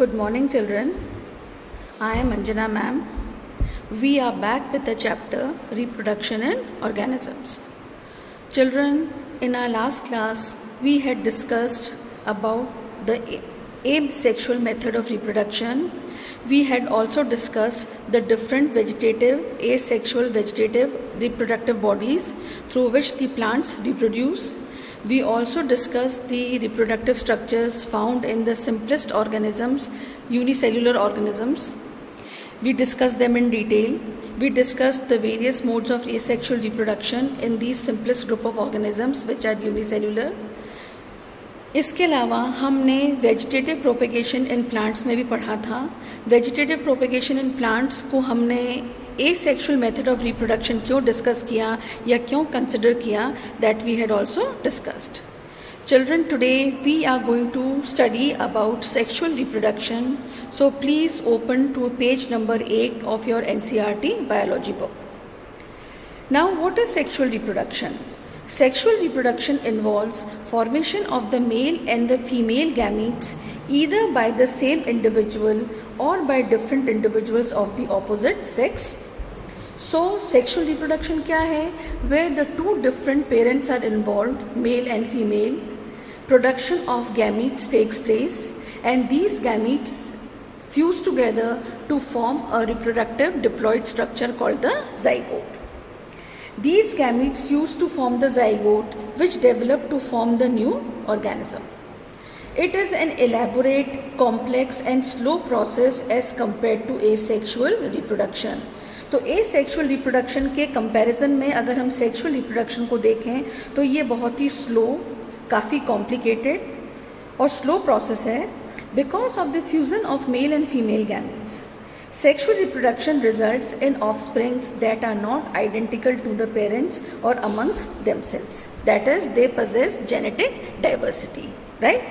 Good morning, children. I am Anjana ma'am. We are back with the chapter Reproduction in Organisms. Children, in our last class, we had discussed about the asexual method of reproduction. We had also discussed the different vegetative, asexual vegetative reproductive bodies through which the plants reproduce. We also discussed the reproductive structures found in the simplest organisms, unicellular organisms. We discussed them in detail. We discussed the various modes of asexual reproduction in these simplest group of organisms which are unicellular. इसके अलावा हमने vegetative propagation in plants में भी पढ़ा था. Vegetative propagation इन plants को हमने asexual method of reproduction क्यों डिस्कस किया या क्यों कंसिडर किया, that we had also discussed. Children, today we are going to study about sexual reproduction. So please open to page number 8 of your NCERT biology book. Now, what is sexual reproduction? Sexual reproduction involves formation of the male and the female gametes either by the same individual or by different individuals of the opposite sex. So, sexual reproduction क्या है? Where the two different parents are involved, male and female, production of gametes takes place and these gametes fuse together to form a reproductive diploid structure called the zygote. These gametes fuse to form the zygote which develop to form the new organism. It is an elaborate, complex and slow process as compared to asexual reproduction. तो asexual reproduction के comparison में अगर हम sexual reproduction को देखें तो ये बहुत ही slow, काफ़ी complicated और slow process है because of the fusion of male and female gametes. Sexual reproduction results in offsprings that are not identical to the parents or amongst themselves. That is, they possess genetic diversity, right?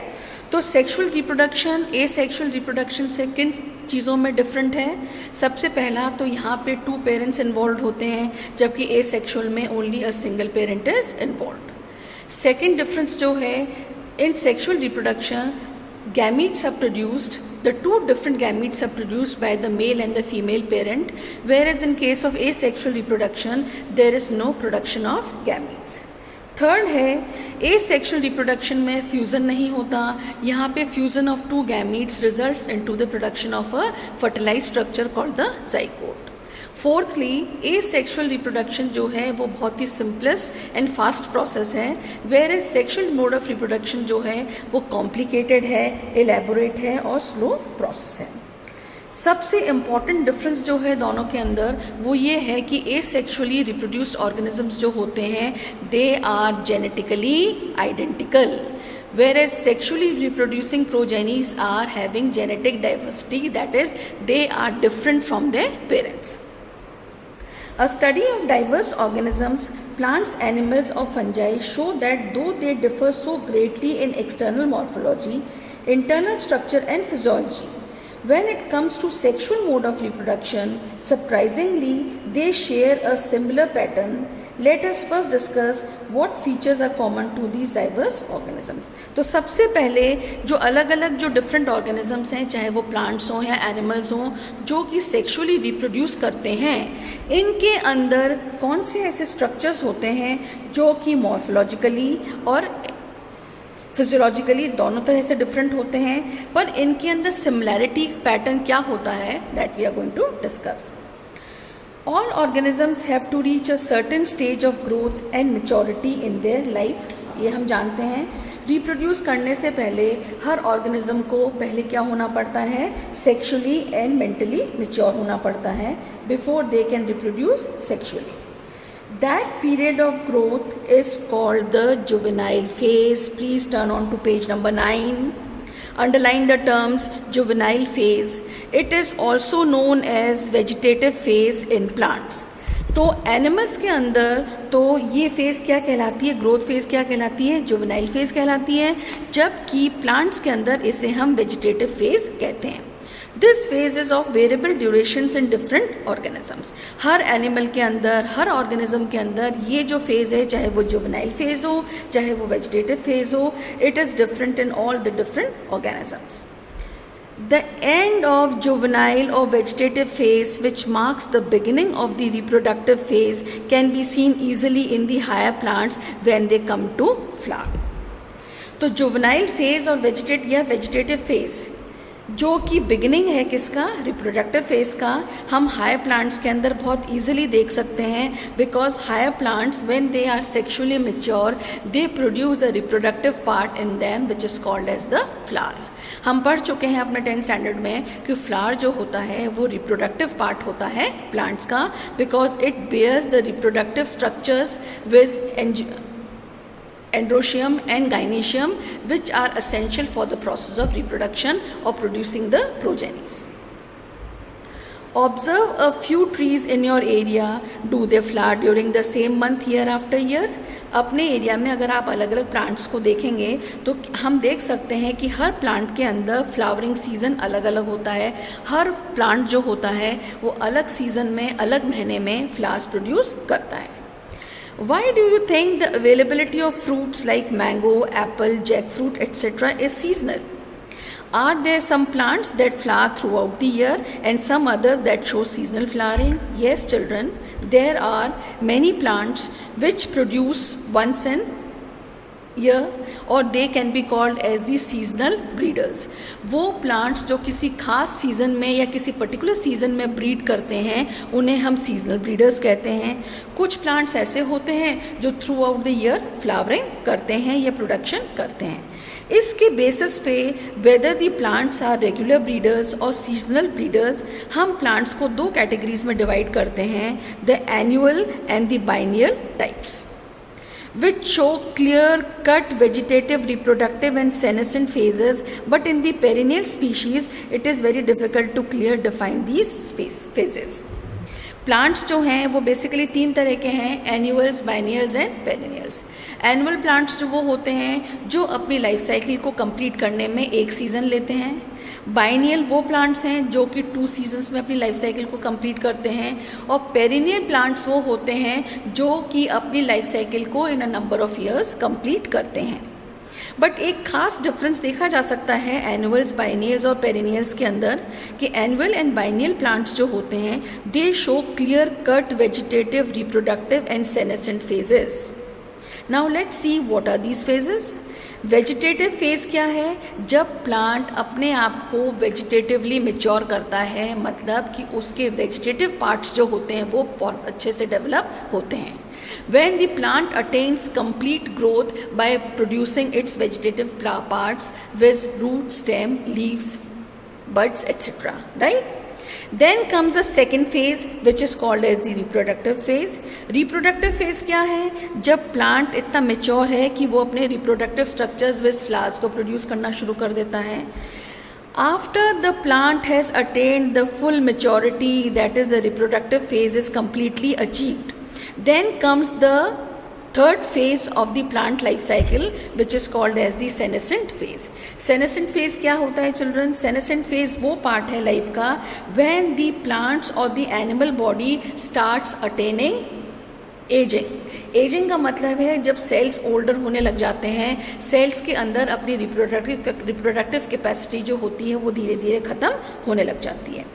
तो sexual reproduction asexual reproduction से किन चीज़ों में different है? सबसे पहला तो यहाँ पे 2 पेरेंट्स इन्वॉल्व होते हैं जबकि asexual में only a single parent is involve. Second difference जो है, इन sexual reproduction gametes are produced, the 2 different gametes are produced by the male and the female parent, whereas in case of asexual reproduction there is no production of gametes. Third है, asexual reproduction में fusion नहीं होता. यहाँ पे fusion of 2 gametes results into the production of a fertilized structure called the zygote. Fourthly, asexual reproduction जो है वो बहुत ही सिंपलेस्ट एंड फास्ट प्रोसेस है, whereas sexual mode of reproduction जो है वो कॉम्प्लिकेटेड है, एलेबोरेट है और स्लो प्रोसेस है. सबसे इम्पॉर्टेंट डिफरेंस जो है दोनों के अंदर वो ये है कि asexually reproduced organisms जो होते हैं they are genetically identical, whereas sexually reproducing progenies are having genetic diversity, that is, they are different from their parents. A study of diverse organisms, plants, animals or fungi show that though they differ so greatly in external morphology, internal structure and physiology, when it comes to sexual mode of reproduction, surprisingly, they share a similar pattern. Let us first discuss what features are common to these diverse organisms. तो सबसे पहले जो अलग अलग जो different organisms हैं, चाहे वो प्लांट्स हों या एनिमल्स हों, जो कि सेक्शुअली रिप्रोड्यूस करते हैं, इनके अंदर कौन से ऐसे स्ट्रक्चर्स होते हैं जो कि मॉर्फोलॉजिकली और फिजियोलॉजिकली दोनों तरह से डिफरेंट होते हैं, पर इनके अंदर सिमिलैरिटी पैटर्न क्या होता है, that we are going to discuss. All organisms have to reach a certain stage of growth and maturity in their life. ये हम जानते हैं. रिप्रोड्यूस करने से पहले हर ऑर्गेनिज्म को पहले क्या होना पड़ता है, सेक्शुअली एंड मेंटली मैच्योर होना पड़ता है before they can reproduce sexually. That period of growth is called the juvenile phase. Please turn on to page number 9. Underline the terms juvenile phase. It is also known as vegetative phase in plants. तो animals के अंदर तो ये phase क्या कहलाती है, growth phase क्या कहलाती है, जुवेनाइल फेज़ कहलाती है, जबकि प्लांट्स के अंदर इसे हम वेजिटेटिव फेज़ कहते हैं. This phase is of variable durations in different organisms. Her animal के अंदर, हर ऑर्गेनिज्म के अंदर ये जो फेज़ है, चाहे वो जुवेनाइल फेज़ हो, चाहे वो वेजिटेटिव फेज़ हो, it is different in all the different organisms. The end of juvenile or vegetative phase, which marks the beginning of the reproductive phase, can be seen easily in the higher plants when they come to flower. तो juvenile phase और vegetative phase जो कि beginning है किसका, reproductive phase का, हम higher plants के अंदर बहुत इजीली देख सकते हैं, because higher plants when they are sexually mature they produce a reproductive part in them which is called as the flower. हम पढ़ चुके हैं अपने 10th स्टैंडर्ड में कि फ्लावर जो होता है वो रिप्रोडक्टिव पार्ट होता है प्लांट्स का, because it bears the reproductive structures with androecium and gynoecium, which are essential for the process of reproduction or producing the progenies. Observe a few trees in your area. Do they flower during the same month year after year? अपने area में अगर आप अलग अलग plants को देखेंगे तो हम देख सकते हैं कि हर प्लांट के अंदर फ्लावरिंग सीजन अलग अलग होता है. हर प्लांट जो होता है वो अलग सीजन में, अलग महीने में फ्लावर्स प्रोड्यूस करता है. Why do you think the availability of fruits like mango, apple, jackfruit, etc. is seasonal? Are there some plants that flower throughout the year and some others that show seasonal flowering? Yes, children, there are many plants which produce once in year और they can be called as the seasonal breeders. वो plants जो किसी खास season में या किसी particular season में breed करते हैं उन्हें हम सीजनल ब्रीडर्स कहते हैं. कुछ प्लांट्स ऐसे होते हैं जो throughout the year flowering करते हैं या प्रोडक्शन करते हैं. इसके बेसिस पे whether the plants are regular breeders और सीजनल ब्रीडर्स, हम प्लांट्स को दो कैटेगरीज में डिवाइड करते हैं, the annual and the biennial types, which show clear-cut vegetative, reproductive and senescent phases, but in the perennial species it is very difficult to define these phases. Plants जो हैं वो basically तीन तरह के हैं, annuals, biennials and perennials. Annual plants जो वो होते हैं जो अपनी लाइफ साइकिल को कंप्लीट करने में एक सीज़न लेते हैं. बाइनियल वो प्लांट्स हैं जो कि 2 सीजन्स में अपनी लाइफ साइकिल को कंप्लीट करते हैं. और पेरिनियल प्लांट्स वो होते हैं जो कि अपनी लाइफ साइकिल को in a number of years complete करते हैं. बट एक खास डिफरेंस देखा जा सकता है एनुअल्स, बाइनियल्स और पेरिनियल्स के अंदर कि एनुअल एंड बाइनियल प्लांट्स जो होते हैं they show clear cut vegetative, reproductive and senescent phases. Now let's see what are these phases. Vegetative phase क्या है? जब प्लांट अपने आप को वेजिटेटिवली मैच्योर करता है, मतलब कि उसके वेजिटेटिव पार्ट्स जो होते हैं वो बहुत अच्छे से डेवलप होते हैं. When the plant attains complete growth by producing its vegetative parts with root, stem, leaves, buds, etc. Right? Then comes the second phase which is called as the reproductive phase. Reproductive phase क्या है? जब plant इतना mature है कि वो अपने reproductive structures with flowers को produce करना शुरू कर देता है. After the plant has attained the full maturity, that is the reproductive phase is completely achieved. Then comes the third phase of the plant life cycle which is called as the senescent phase. Senescent phase क्या होता है children? Senescent phase वो part है life का when the plants or the animal body starts attaining aging. Ageing का मतलब है जब सेल्स ओल्डर होने लग जाते हैं, सेल्स के अंदर अपनी रिप्रोडक्टिव कैपेसिटी जो होती है वो धीरे धीरे ख़त्म होने लग जाती है.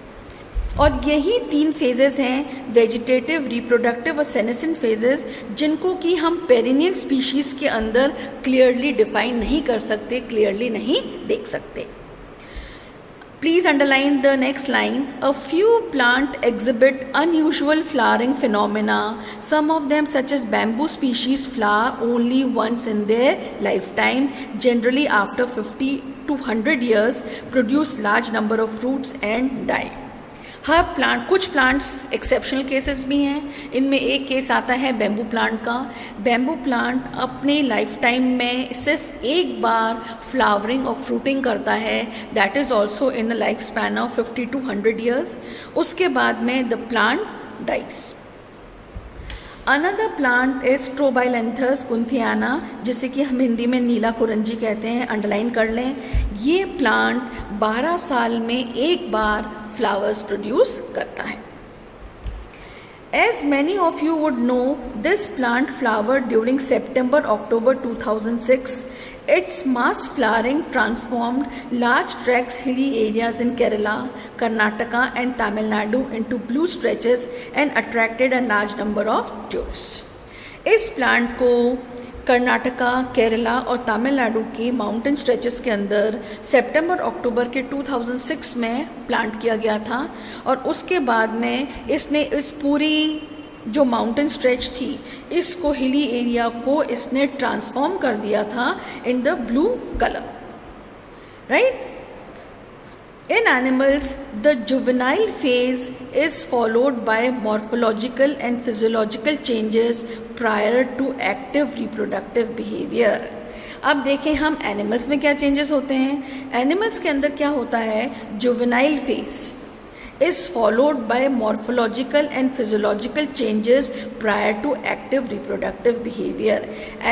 और यही 3 फेजेस हैं, वेजिटेटिव, रिप्रोडक्टिव और सेनेसेंट फेजेस, जिनको कि हम पेरिनियल स्पीशीज़ के अंदर क्लियरली डिफाइन नहीं कर सकते, क्लियरली नहीं देख सकते. Please underline the next line. A few plants exhibit unusual flowering phenomena. Some of them, such as bamboo species, flower only once in their lifetime, generally after 50 to 100 years, produce large number of fruits and die. हर plant, कुछ plants exceptional cases भी हैं. इनमें एक case आता है bamboo plant का. Bamboo plant अपने लाइफ टाइम में सिर्फ एक बार फ्लावरिंग और फ्रूटिंग करता है. That is also in the life span of 50 to 100 years. उसके बाद में the plant dies. Another plant is strobilanthes kunthiana, जिसे कि हम हिंदी में नीला कुरंजी कहते हैं. अंडरलाइन कर लें, ये प्लांट 12 साल में एक बार फ्लावर्स प्रोड्यूस करता है. As many of you would know, this plant flowered during September-October 2006 Its mass flowering transformed large tracts, hilly areas in Kerala, Karnataka and Tamil Nadu into blue stretches and attracted a large number of tourists. इस plant को कर्नाटका, केरला और तमिलनाडु के mountain stretches के अंदर सितंबर अक्टूबर के 2006 में plant किया गया था और उसके बाद में इसने इस पूरी जो माउंटेन स्ट्रेच थी इसको, हिली एरिया को इसने ट्रांसफॉर्म कर दिया था in the blue colour, right. In animals, the juvenile phase is followed by morphological and physiological changes prior to active reproductive behavior. अब देखें हम एनिमल्स में क्या चेंजेस होते हैं. एनिमल्स के अंदर क्या होता है, juvenile phase is followed by morphological and physiological changes prior to active reproductive behavior.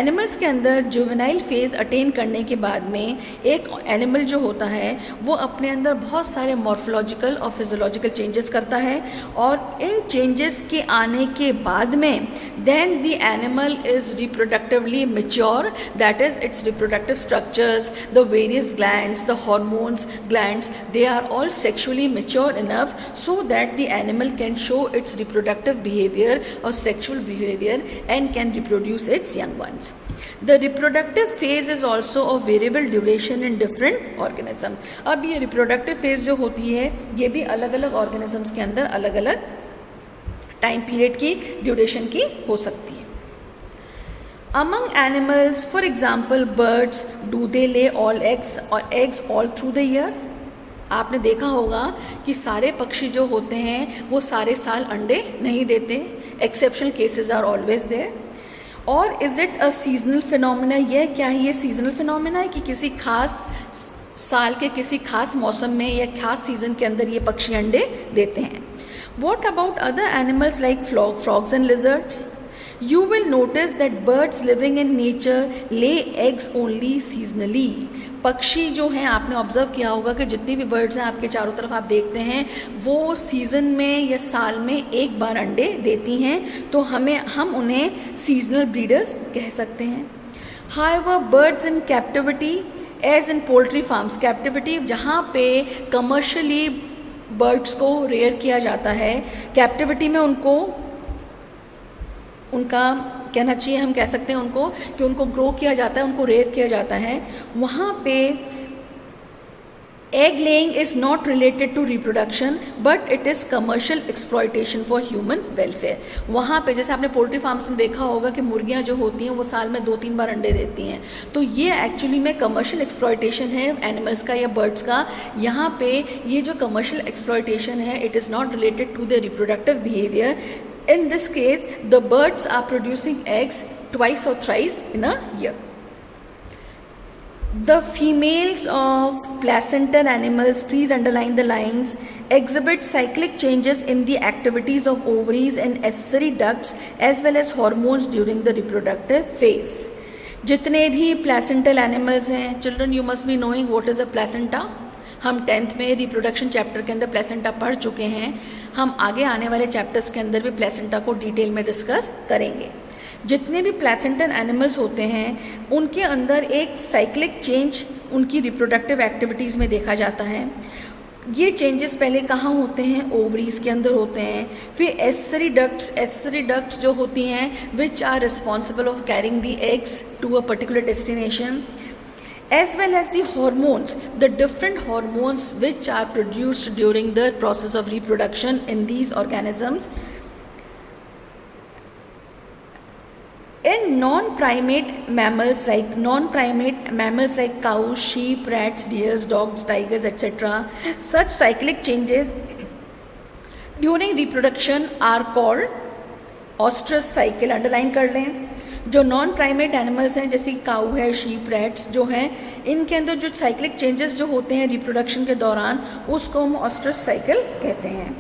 Animals के अंदर जुवेनाइल फेज अटेन करने के बाद में एक एनिमल जो होता है वो अपने अंदर बहुत सारे मॉर्फोलॉजिकल और फिजियोलॉजिकल चेंजेस करता है और इन चेंजेस के आने के बाद में then the animal is reproductively mature, that is its reproductive structures, the various glands, the hormones glands, they are all sexually mature enough so that the animal can show its reproductive behavior or sexual behavior and can reproduce its young ones. The reproductive phase is also of variable duration in different organisms. अब ये reproductive phase जो होती है ये भी अलग अलग organisms के अंदर अलग अलग टाइम पीरियड की ड्यूरेशन की हो सकती है. Among animals, for example birds, do they lay all eggs all through the year? आपने देखा होगा कि सारे पक्षी जो होते हैं वो सारे साल अंडे नहीं देते, exceptional cases are always there. और is it a seasonal phenomena, यह क्या है, ये सीजनल फिनोमिना है कि किसी खास साल के किसी खास मौसम में या खास सीजन के अंदर ये पक्षी अंडे देते हैं. What about other animals like frogs and lizards? You will notice that birds living in nature lay eggs only seasonally. पक्षी जो हैं आपने ऑब्जर्व किया होगा कि जितनी भी बर्ड्स हैं आपके चारों तरफ आप देखते हैं वो सीज़न में या साल में एक बार अंडे देती हैं, तो हम उन्हें सीजनल ब्रीडर्स कह सकते हैं. However, birds in captivity, as in poultry farms, captivity जहाँ पे कमर्शियली बर्ड्स को रेयर किया जाता है, कैप्टिविटी में उनका कहना चाहिए, हम कह सकते हैं उनको कि उनको ग्रो किया जाता है, उनको रेयर किया जाता है. वहाँ पे egg laying is not related to reproduction but it is commercial exploitation for human welfare. वहाँ पे जैसे आपने पोल्ट्री फार्म्स में देखा होगा कि मुर्गियाँ जो होती हैं वो साल में 2-3 बार अंडे देती हैं, तो ये एक्चुअली में कमर्शियल एक्सप्लॉयटेशन है एनिमल्स का या बर्ड्स का. यहाँ पे ये जो कमर्शियल एक्सप्लॉयटेशन है it is not related to the reproductive behaviour. In this case, the birds are producing eggs twice or thrice in a year. The females of placental animals, please underline the lines, exhibit cyclic changes in the activities of ovaries and accessory ducts as well as hormones during the reproductive phase. जितने भी placental animals हैं, children you must be knowing what is a placenta. हम 10th में reproduction chapter के अंदर placenta पढ़ चुके हैं. हम आगे आने वाले चैप्टर्स के अंदर भी प्लेसेंटा को डिटेल में डिस्कस करेंगे. जितने भी प्लेसेंटल एनिमल्स होते हैं उनके अंदर एक साइक्लिक चेंज उनकी रिप्रोडक्टिव एक्टिविटीज़ में देखा जाता है. ये चेंजेस पहले कहाँ होते हैं, ओवरीज के अंदर होते हैं. फिर एसेसरी डक्ट्स जो होती हैं which are responsible of carrying the eggs to a particular destination, as well as the hormones, the different hormones which are produced during the process of reproduction in these organisms. In non-primate mammals like cows, sheep, rats, deers, dogs, tigers, etc., such cyclic changes during reproduction are called ostrich cycle. Underline कर लें. जो non primate animals हैं जैसे काऊ है, sheep, rats जो हैं, इनके अंदर जो साइक्लिक चेंजेस जो होते हैं रिप्रोडक्शन के दौरान उसको हम ऑस्ट्रिच साइकिल कहते हैं.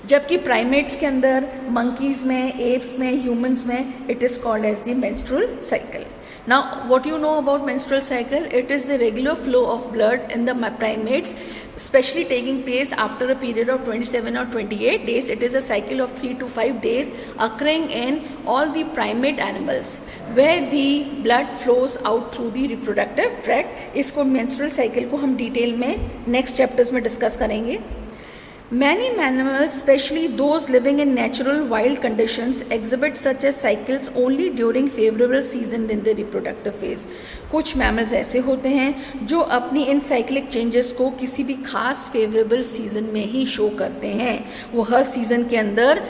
जबकि प्राइमेट्स के अंदर मंकीज़ में, एप्स में, ह्यूमंस में it is called as the menstrual cycle. Now, what you know about menstrual cycle? It is the regular flow of blood in the primates, especially taking place after a period of 27 or 28 days. It is a cycle of 3 to 5 days occurring in all the primate animals, where the blood flows out through the reproductive tract. इसको menstrual cycle को हम detail में next chapters में discuss करेंगे. Many mammals, especially those living in natural wild conditions, exhibit such as cycles only during favorable season in the reproductive phase. कुछ mammals ऐसे होते हैं जो अपनी इन cyclic changes को किसी भी खास favorable season में ही show करते हैं. वो हर season के अंदर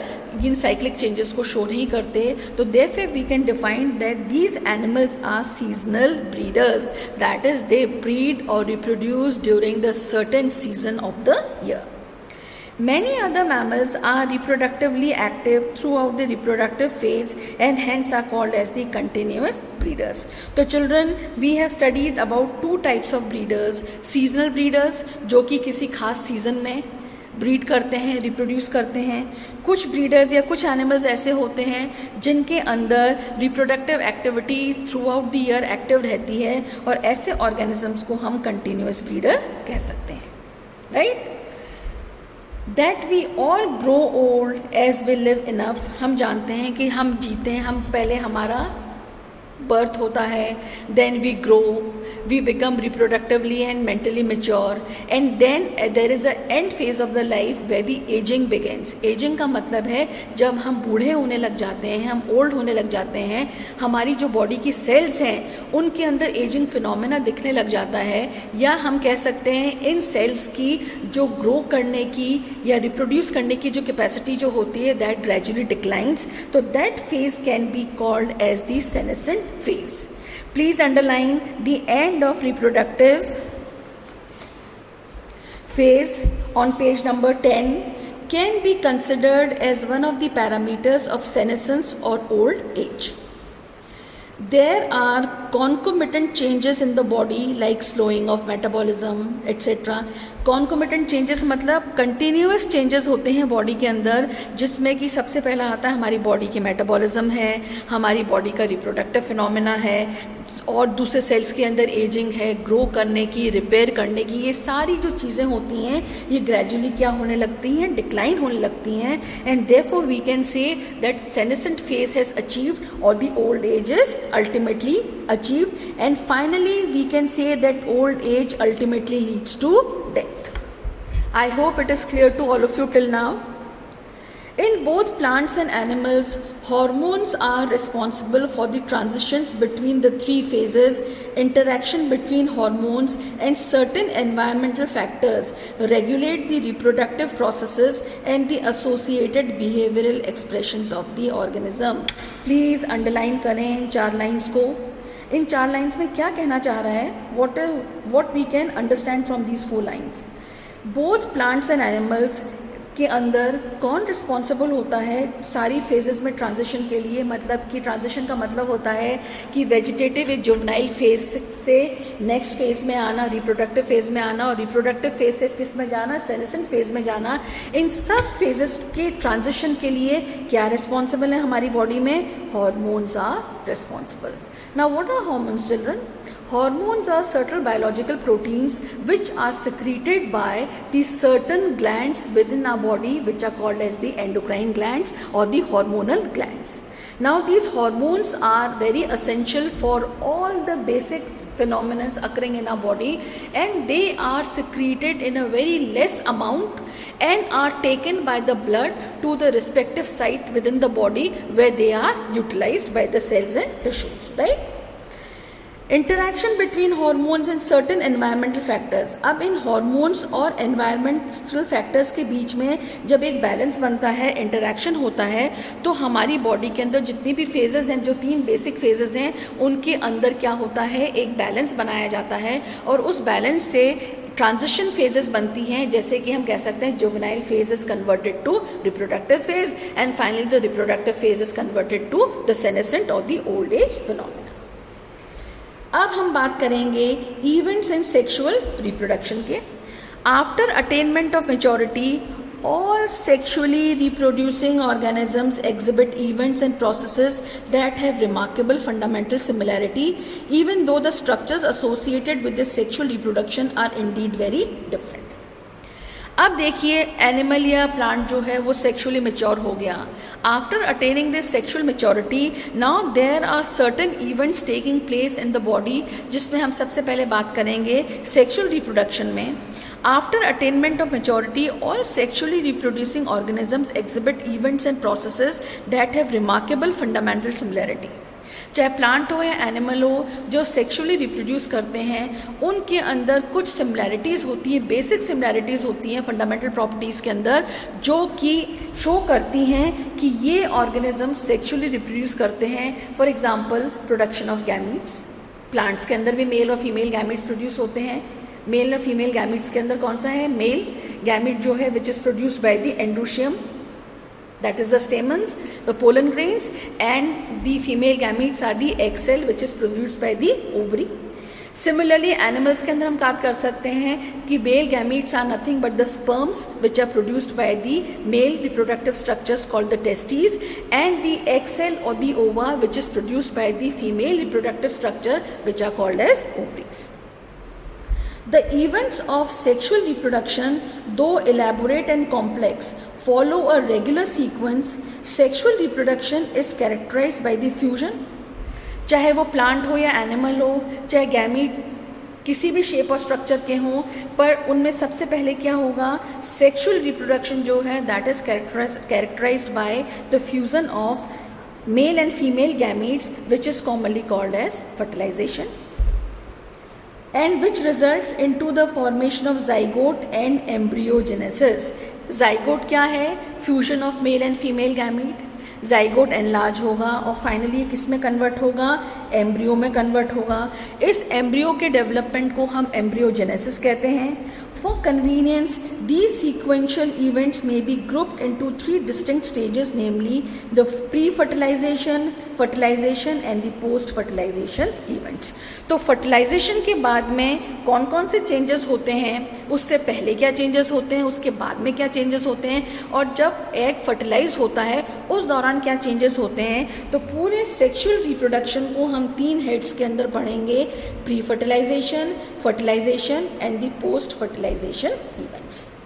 इन cyclic changes को show नहीं करते. तो therefore we can define that these animals are seasonal breeders. That is, they breed or reproduce during the certain season of the year. Many other mammals are reproductively active throughout the reproductive phase and hence are called as the continuous breeders. So children, we have studied about two types of breeders. Seasonal breeders, जो कि किसी खास season में breed करते हैं, reproduce करते हैं. कुछ ब्रीडर्स या कुछ एनिमल्स ऐसे होते हैं जिनके अंदर reproductive activity through out the year active रहती है, और ऐसे ऑर्गेनिजम्स को हम कंटिन्यूस ब्रीडर कह सकते हैं. Right? That we all grow old as we live enough. हम जानते हैं कि हम जीते हैं, हम पहले हमारा birth होता है, then we grow, we become reproductively and mentally mature, and then there is an end phase of the life where the aging begins. Aging का मतलब है जब हम बूढ़े होने लग जाते हैं, हम ओल्ड होने लग जाते हैं, हमारी जो बॉडी की सेल्स हैं उनके अंदर एजिंग फिनोमेना दिखने लग जाता है, या हम कह सकते हैं इन सेल्स की जो ग्रो करने की या रिप्रोड्यूस करने की जो कैपेसिटी जो होती है दैट ग्रेजुअली डिक्लाइंस. तो that phase can be called as the senescent phase. Please underline the end of reproductive phase on page number 10 can be considered as one of the parameters of senescence or old age. There are concomitant changes in the body like slowing of metabolism etc. Concomitant changes मतलब continuous changes होते हैं body के अंदर, जिसमें कि सबसे पहला आता है हमारी बॉडी की मेटाबॉलिज्म है, हमारी बॉडी का रिप्रोडक्टिव फिनोमेना है, और दूसरे सेल्स के अंदर एजिंग है, ग्रो करने की, रिपेयर करने की. ये सारी जो चीज़ें होती हैं ये ग्रेजुअली क्या होने लगती हैं, डिक्लाइन होने लगती हैं. And therefore we can say that senescent phase has achieved और the old age is ultimately achieved, and finally we can say that old age ultimately leads to death. I hope it is clear to all of you till now. In both plants and animals, hormones are responsible for the transitions between the three phases. Interaction between hormones and certain environmental factors regulate the reproductive processes and the associated behavioral expressions of the organism. Please underline करें इन 4 lines को. इन 4 lines में क्या कहना चाह रहा है? What we can understand from these 4 lines. Both plants and animals के अंदर कौन रिस्पॉन्सिबल होता है सारी फेजेस में ट्रांजिशन के लिए? मतलब कि ट्रांजिशन का मतलब होता है कि वेजिटेटिव जुवेनाइल फेज से नेक्स्ट फेज में आना, रिप्रोडक्टिव फेज में आना, और रिप्रोडक्टिव फेज से किस में जाना, सेनेसेंट फेज में जाना. इन सब फेजेस के ट्रांजिशन के लिए क्या रिस्पॉन्सिबल है हमारी बॉडी में? Hormones are responsible. Now what are hormones children? Hormones are certain biological proteins which are secreted by the certain glands within our body which are called as the endocrine glands or the hormonal glands. Now these hormones are very essential for all the basic phenomena occurring in our body, and they are secreted in a very less amount and are taken by the blood to the respective site within the body where they are utilized by the cells and tissues, right? Interaction between hormones and certain environmental factors. अब इन hormones और environmental factors के बीच में जब एक balance बनता है, interaction होता है, तो हमारी बॉडी के अंदर जितनी भी फेजेस हैं, जो 3 बेसिक फेजेस हैं, उनके अंदर क्या होता है, एक बैलेंस बनाया जाता है, और उस बैलेंस से ट्रांजिशन फेजेस बनती हैं. जैसे कि हम कह सकते हैं juvenile phase is converted to reproductive phase, and finally the reproductive phase is converted to the senescent और द ओल्ड एज फिनोमेना. अब हम बात करेंगे इवेंट्स इन सेक्सुअल रिप्रोडक्शन के. After attainment of maturity all sexually reproducing organisms exhibit events and processes that have remarkable fundamental similarity, even though the structures associated with this sexual reproduction are indeed very different. अब देखिए animal या plant जो है वो sexually mature हो गया. After attaining this sexual maturity, now there are certain events taking place in the body, जिसमें हम सबसे पहले बात करेंगे सेक्सुअल रिप्रोडक्शन में. After attainment of maturity, all sexually reproducing organisms exhibit events and processes that have remarkable fundamental similarity. चाहे plant हो या एनिमल हो, जो सेक्सुअली रिप्रोड्यूस करते हैं उनके अंदर कुछ सिमिलैरिटीज़ होती हैं, बेसिक सिमिलैरिटीज़ होती हैं फंडामेंटल प्रॉपर्टीज़ के अंदर, जो कि शो करती हैं कि ये ऑर्गेनिज्म सेक्सुअली रिप्रोड्यूस करते हैं. For example production of gametes. Plants के अंदर भी मेल और फीमेल गैमीट्स प्रोड्यूस होते हैं. मेल और फीमेल गैमीट्स के अंदर कौन सा है? मेल गैमीट जो है which is produced by the androecium, that is the stamens, the pollen grains, and the female gametes are the egg cell which is produced by the ovary. Similarly, animals के अंदर हम बात कर सकते हैं कि male gametes are nothing but the sperms which are produced by the male reproductive structures called the testes, and the egg cell or the ova which is produced by the female reproductive structure which are called as ovaries. The events of sexual reproduction, though elaborate and complex, follow a regular sequence. Sexual reproduction is characterized by the fusion. चाहे वो plant हो या animal हो, चाहे gamete किसी भी shape और structure के हों, पर उनमें सबसे पहले क्या होगा? सेक्सुअल रिप्रोडक्शन जो है that is characterised by the fusion of male and female gametes which is commonly called as fertilisation, and which results into the formation of zygote and embryogenesis. zygote क्या है? fusion of male and female gamete. zygote enlarge होगा और finally किस में convert होगा? Embryo में convert होगा. इस एम्ब्रियो के डेवलपमेंट को हम एम्ब्रियोजेनेसिस कहते हैं. For convenience, these sequential events may be grouped into three distinct stages, namely the pre-fertilization, fertilization and the post-fertilization events. तो fertilization के बाद में कौन कौन से changes होते हैं, उससे पहले क्या changes होते हैं, उसके बाद में क्या changes होते हैं, और जब egg fertilize होता है उस दौरान क्या changes होते हैं. तो पूरे sexual reproduction को हम 3 heads के अंदर पढ़ेंगे: pre-fertilization, fertilization and the post-fertilization events.